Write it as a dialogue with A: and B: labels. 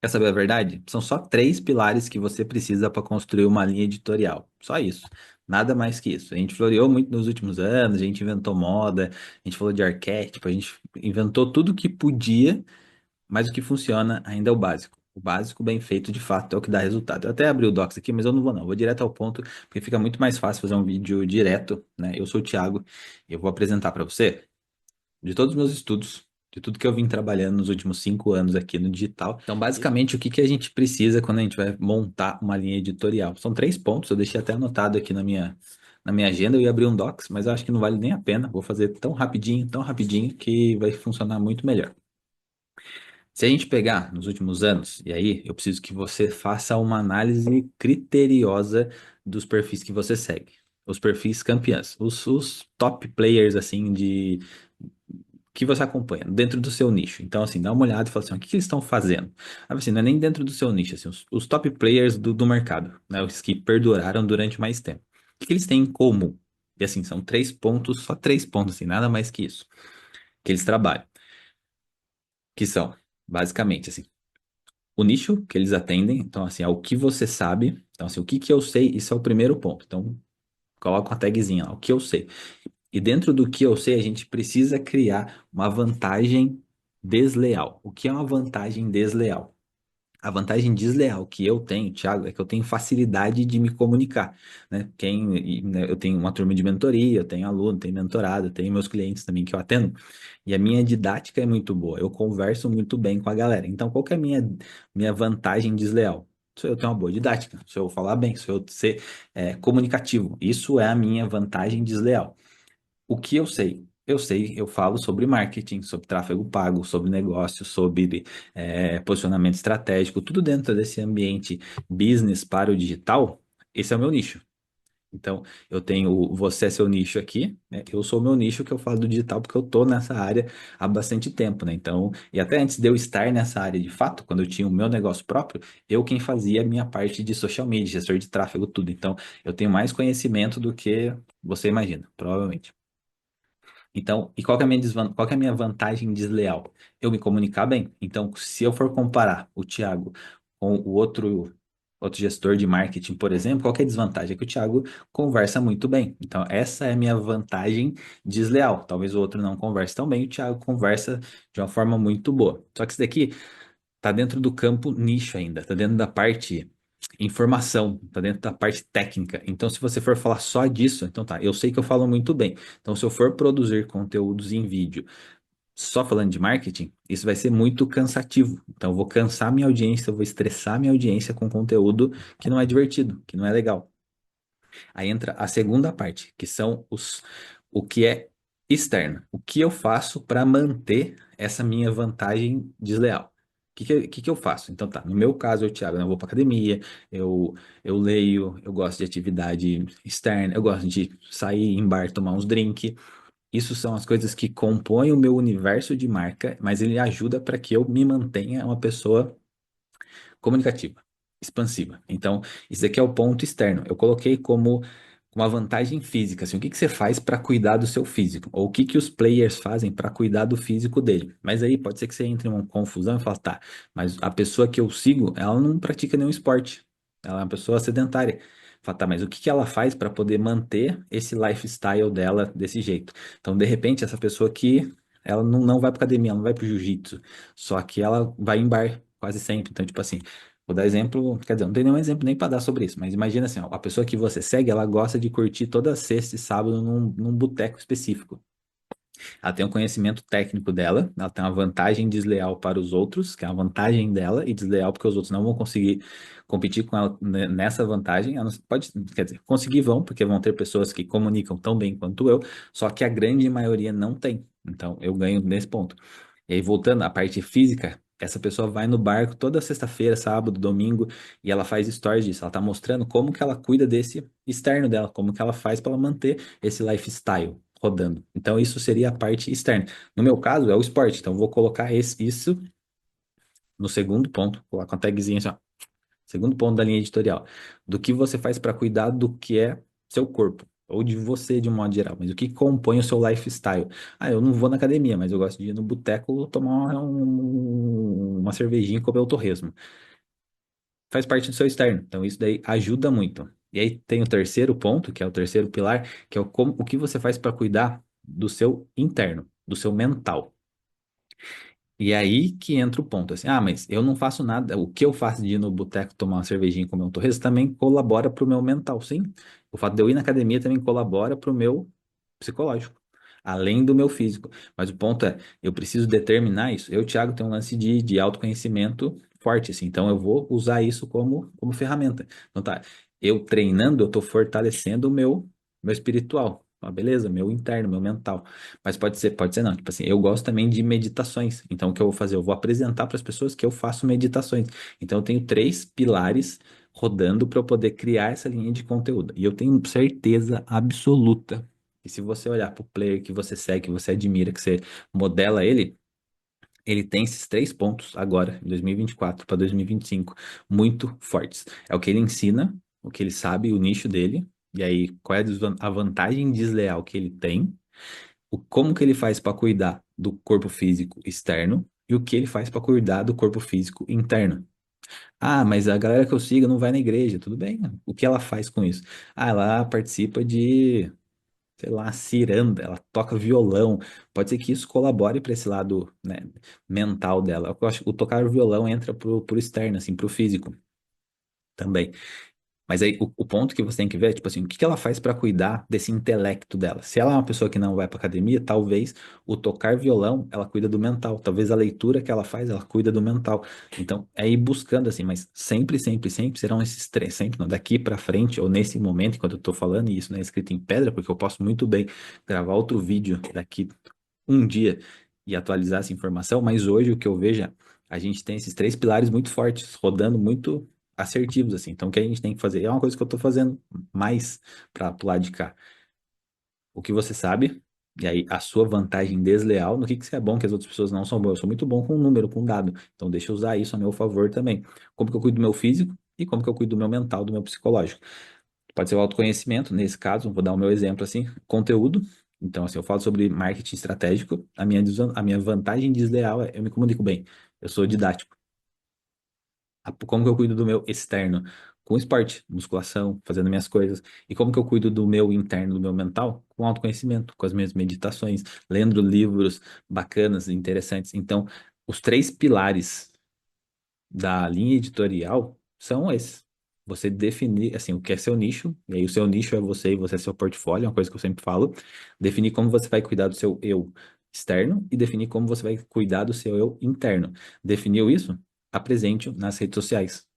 A: Quer saber a verdade? São só três pilares que você precisa para construir uma linha editorial. Só isso. Nada mais que isso. A gente floreou muito nos últimos anos, a gente inventou moda, a gente falou de arquétipo, a gente inventou tudo que podia, mas o que funciona ainda é o básico. O básico bem feito, de fato, é o que dá resultado. Eu até abri o Docs aqui, mas eu não vou não. Vou direto ao ponto, porque fica muito mais fácil fazer um vídeo direto, né? Eu sou o Thiago e eu vou apresentar para você de todos os meus estudos, de tudo que eu vim trabalhando nos últimos 5 anos aqui no digital. Então, basicamente, o que que a gente precisa quando a gente vai montar uma linha editorial? São três pontos, eu deixei até anotado aqui na minha agenda, eu ia abrir um Docs, mas eu acho que não vale nem a pena. Vou fazer tão rapidinho, que vai funcionar muito melhor. Se a gente pegar nos últimos anos, e aí eu preciso que você faça uma análise criteriosa dos perfis que você segue. Os perfis campeãs, os top players, assim, que você acompanha dentro do seu nicho. Então, assim, dá uma olhada e fala assim, ó, o que que eles estão fazendo? Ah, assim, não é nem dentro do seu nicho, assim, os top players do mercado, né? Os que perduraram durante mais tempo. O que que eles têm em comum? E assim, são três pontos, só três pontos, assim, nada mais que isso, que eles trabalham. Que são, basicamente, assim, o nicho que eles atendem, então, assim, é o que você sabe. Então, assim, o que que eu sei, isso é o primeiro ponto. Então, coloca uma tagzinha lá, o que eu sei. E dentro do que eu sei, a gente precisa criar uma vantagem desleal. O que é uma vantagem desleal? A vantagem desleal que eu tenho, Thiago, é que eu tenho facilidade de me comunicar, né? Né, eu tenho uma turma de mentoria, eu tenho aluno, tenho mentorado, eu tenho meus clientes também que eu atendo, e a minha didática é muito boa, eu converso muito bem com a galera. Então, qual que é a minha vantagem desleal? Se eu tenho uma boa didática, se eu falar bem, se eu ser comunicativo, isso é a minha vantagem desleal. O que eu sei? Eu sei, eu falo sobre marketing, sobre tráfego pago, sobre negócio, sobre posicionamento estratégico, tudo dentro desse ambiente business para o digital. Esse é o meu nicho. Então, eu tenho você é seu nicho aqui, né? Eu sou o meu nicho que eu falo do digital porque eu tô nessa área há bastante tempo, né? Então, e até antes de eu estar nessa área de fato, quando eu tinha o meu negócio próprio, eu quem fazia a minha parte de social media, gestor de tráfego, tudo. Então, eu tenho mais conhecimento do que você imagina, provavelmente. Então, e qual que é a qual que é a minha vantagem desleal? Eu me comunicar bem. Então, se eu for comparar o Thiago com o outro gestor de marketing, por exemplo, qual que é a desvantagem? É que o Thiago conversa muito bem. Então, essa é a minha vantagem desleal. Talvez o outro não converse tão bem, o Thiago conversa de uma forma muito boa. Só que isso daqui tá dentro do campo nicho ainda, tá dentro da parte informação, tá dentro da parte técnica. Então, se você for falar só disso, então tá, eu sei que eu falo muito bem. Então, se eu for produzir conteúdos em vídeo só falando de marketing, isso vai ser muito cansativo. Então, eu vou cansar minha audiência, eu vou estressar minha audiência com conteúdo que não é divertido, que não é legal. Aí entra a segunda parte, que são o que é externo. O que eu faço para manter essa minha vantagem desleal? O que que eu faço? Então tá, no meu caso, eu, Thiago, né, eu vou para academia, eu leio, eu gosto de atividade externa, eu gosto de sair em bar, tomar uns drink. Isso são as coisas que compõem o meu universo de marca, mas ele ajuda para que eu me mantenha uma pessoa comunicativa, expansiva. Então, isso aqui é o ponto externo. Eu coloquei como uma vantagem física, assim, o que que você faz para cuidar do seu físico? Ou o que que os players fazem para cuidar do físico dele? Mas aí pode ser que você entre em uma confusão e fale, tá, mas a pessoa que eu sigo, ela não pratica nenhum esporte. Ela é uma pessoa sedentária. Fala, tá, mas o que que ela faz para poder manter esse lifestyle dela desse jeito? Então, de repente, essa pessoa aqui, ela não vai para academia, ela não vai para jiu-jitsu, só que ela vai em bar quase sempre. Então, tipo assim, vou dar exemplo, quer dizer, não tem nenhum exemplo nem para dar sobre isso, mas imagina assim, ó, a pessoa que você segue, ela gosta de curtir toda sexta e sábado num boteco específico. Ela tem um conhecimento técnico dela, ela tem uma vantagem desleal para os outros, que é a vantagem dela, e desleal porque os outros não vão conseguir competir com ela nessa vantagem. Ela não pode, quer dizer, conseguir vão, porque vão ter pessoas que comunicam tão bem quanto eu, só que a grande maioria não tem. Então, eu ganho nesse ponto. E aí, voltando à parte física, essa pessoa vai no barco toda sexta-feira, sábado, domingo, e ela faz stories disso. Ela tá mostrando como que ela cuida desse externo dela, como que ela faz para ela manter esse lifestyle rodando. Então, isso seria a parte externa. No meu caso, é o esporte. Então, eu vou colocar isso no segundo ponto, colocar uma tagzinha assim, ó. Segundo ponto da linha editorial. Do que você faz para cuidar do que é seu corpo. ou de você de um modo geral, mas o que compõe o seu lifestyle? Ah, eu não vou na academia, mas eu gosto de ir no boteco tomar uma cervejinha e comer o torresmo. Faz parte do seu externo, então isso daí ajuda muito. E aí tem o terceiro ponto, que é o terceiro pilar, que é o que você faz para cuidar do seu interno, do seu mental. E aí que entra o ponto, assim, ah, mas eu não faço nada, o que eu faço de ir no boteco tomar uma cervejinha e comer um torresmo também colabora pro meu mental, sim. O fato de eu ir na academia também colabora pro meu psicológico, além do meu físico. Mas o ponto é, eu preciso determinar isso. Eu, Thiago, tenho um lance de autoconhecimento forte, assim, então eu vou usar isso como ferramenta. Então tá, eu treinando, eu tô fortalecendo o meu espiritual. Ah, beleza, meu interno, meu mental. Mas pode ser não. Tipo assim, eu gosto também de meditações. Então, o que eu vou fazer? Eu vou apresentar para as pessoas que eu faço meditações. Então, eu tenho três pilares rodando para eu poder criar essa linha de conteúdo. E eu tenho certeza absoluta que se você olhar para o player que você segue, que você admira, que você modela ele, ele tem esses três pontos agora, em 2024 para 2025, muito fortes. É o que ele ensina, o que ele sabe, o nicho dele. E aí, qual é a vantagem desleal que ele tem? Como que ele faz para cuidar do corpo físico externo e o que ele faz para cuidar do corpo físico interno. Ah, mas a galera que eu sigo não vai na igreja, tudo bem? O que ela faz com isso? Ah, ela participa de, sei lá, ciranda, ela toca violão. Pode ser que isso colabore para esse lado, né, mental dela. Eu acho que o tocar o violão entra pro externo, assim, pro físico também. Mas aí o ponto que você tem que ver é, tipo assim, o que que ela faz para cuidar desse intelecto dela? Se ela é uma pessoa que não vai para academia, talvez o tocar violão, ela cuida do mental. Talvez a leitura que ela faz, ela cuida do mental. Então, é ir buscando assim, mas sempre, sempre, sempre serão esses três, sempre, não, daqui para frente ou nesse momento, enquanto eu tô falando, e isso não é escrito em pedra, porque eu posso muito bem gravar outro vídeo daqui um dia e atualizar essa informação, mas hoje o que eu vejo é, a gente tem esses três pilares muito fortes, rodando muito assertivos, assim. Então, o que a gente tem que fazer? É uma coisa que eu tô fazendo mais para pular de cá. O que você sabe, e aí a sua vantagem desleal, no que você é bom que as outras pessoas não são boas. Eu sou muito bom com número, com dado. Então, deixa eu usar isso a meu favor também. Como que eu cuido do meu físico e como que eu cuido do meu mental, do meu psicológico. Pode ser o autoconhecimento, nesse caso, vou dar o meu exemplo assim, conteúdo. Então, assim, eu falo sobre marketing estratégico. A minha vantagem desleal é eu me comunico bem. Eu sou didático. Como que eu cuido do meu externo? Com esporte, musculação, fazendo minhas coisas. E como que eu cuido do meu interno, do meu mental? Com autoconhecimento, com as minhas meditações, lendo livros bacanas, interessantes. Então, os três pilares da linha editorial são esses. Você definir, assim, o que é seu nicho, e aí o seu nicho é você e você é seu portfólio, é uma coisa que eu sempre falo. Definir como você vai cuidar do seu eu externo e definir como você vai cuidar do seu eu interno. Definiu isso? Apresente-o nas redes sociais.